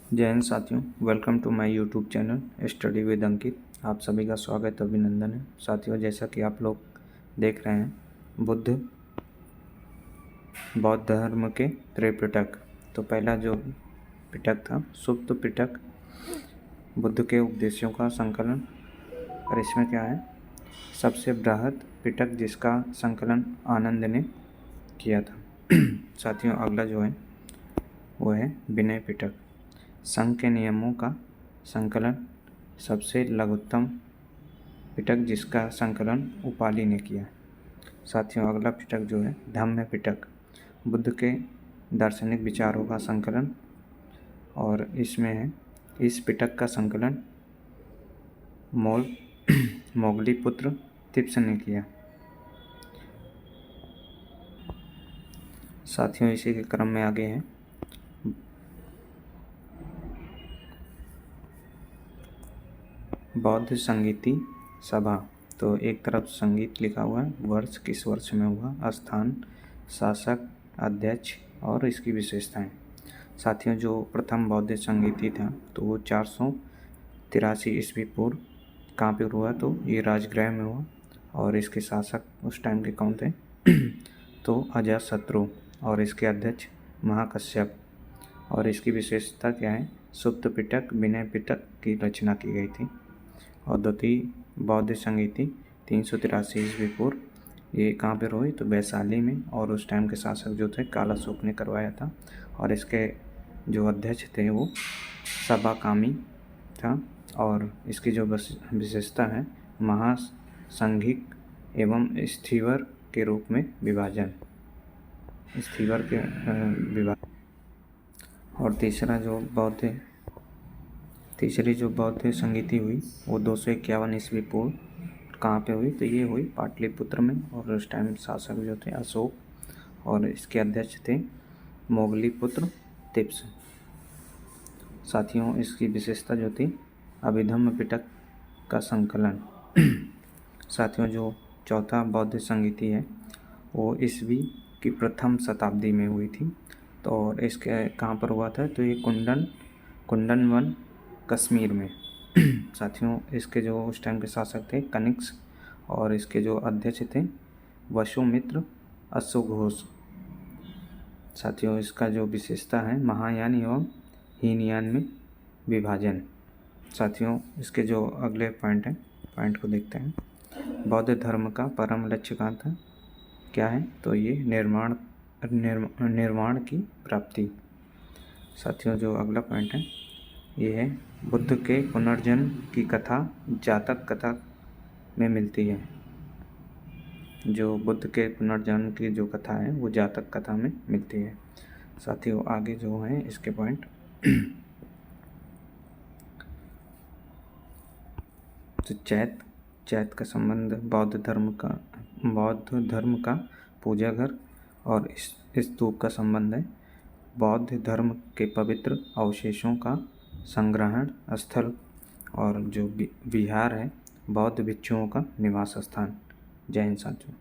जय हिंद साथियों, welcome to my YouTube channel study with Ankit. आप सभी का स्वागत अभिनंदन है। साथियों, जैसा कि आप लोग देख रहे हैं, बौद्ध धर्म के त्रिपिटक। तो पहला जो पिटक था सुप्त पिटक, बुद्ध के उपदेशों का संकलन। और इसमें क्या है, सबसे बृहद पिटक जिसका संकलन आनंद ने किया था। साथियों, अगला जो है वो है विनय पिटक, संघ के नियमों का संकलन। सबसे लघुत्तम पिटक जिसका संकलन उपाली ने किया। साथियों, अगला पिटक जो है धम्म पिटक, बुद्ध के दार्शनिक विचारों का संकलन। और इसमें है, इस पिटक का संकलन मोगलीपुत्र तिब्स ने किया। साथियों, इसी के क्रम में आगे है बौद्ध संगीति सभा। तो एक तरफ संगीत लिखा हुआ है, वर्ष किस वर्ष में हुआ, स्थान, शासक, अध्यक्ष और इसकी विशेषताएं। साथियों, जो प्रथम बौद्ध संगीति था तो वो 483 ईस्वी पूर्व कहाँ पे हुआ, तो ये राजगृह में हुआ। और इसके शासक उस टाइम के कौन थे तो अजातशत्रु, और इसके अध्यक्ष महाकश्यप। और इसकी विशेषता क्या है, सुप्त पिटक विनय पिटक की रचना की गई थी। और द्वितीय बौद्ध संगीति 383 ईस्वी पूर्व, ये कहाँ पर हुई तो वैशाली में। और उस टाइम के शासक जो थे कालाशोक ने करवाया था। और इसके जो अध्यक्ष थे वो सभाकामी था। और इसकी जो विशेषता है, महासंघिक एवं स्थीवर के रूप में विभाजन, स्थीवर के विभाजन। और तीसरी जो बौद्ध संगीति हुई वो 251 ईस्वी पूर्व कहाँ पे हुई, तो ये हुई पाटलिपुत्र में। और उस टाइम शासक जो थे अशोक, और इसके अध्यक्ष थे मोगलीपुत्र तिब्स। साथियों, इसकी विशेषता जो थी अभिधम्म पिटक का संकलन। साथियों, जो चौथा बौद्ध संगीति है वो ईस्वी की प्रथम शताब्दी में हुई थी। तो इसके कहाँ पर हुआ था, तो ये कुंदनवन कश्मीर में। साथियों, इसके जो उस टाइम के शासक थे कनिष्क, और इसके जो अध्यक्ष थे वसुमित्र अश्वघोष। साथियों, इसका जो विशेषता है महायान एवं हीनयान में विभाजन। साथियों, इसके जो अगले पॉइंट को देखते हैं। बौद्ध धर्म का परम लक्ष्य कहाँ था, क्या है, तो ये निर्वाण की प्राप्ति। साथियों, जो अगला पॉइंट है ये है बुद्ध के पुनर्जन्म की कथा जातक कथा में मिलती है। जो बुद्ध के पुनर्जन्म की जो कथा है वो जातक कथा में मिलती है। साथियों, आगे जो है इसके पॉइंट तो चैत का संबंध बौद्ध धर्म का पूजा घर और स्तूप का संबंध है। बौद्ध धर्म के पवित्र अवशेषों का संग्रहण स्थल, और जो विहार है बौद्ध भिक्षुओं का निवास स्थान। जय हिंद साथियों।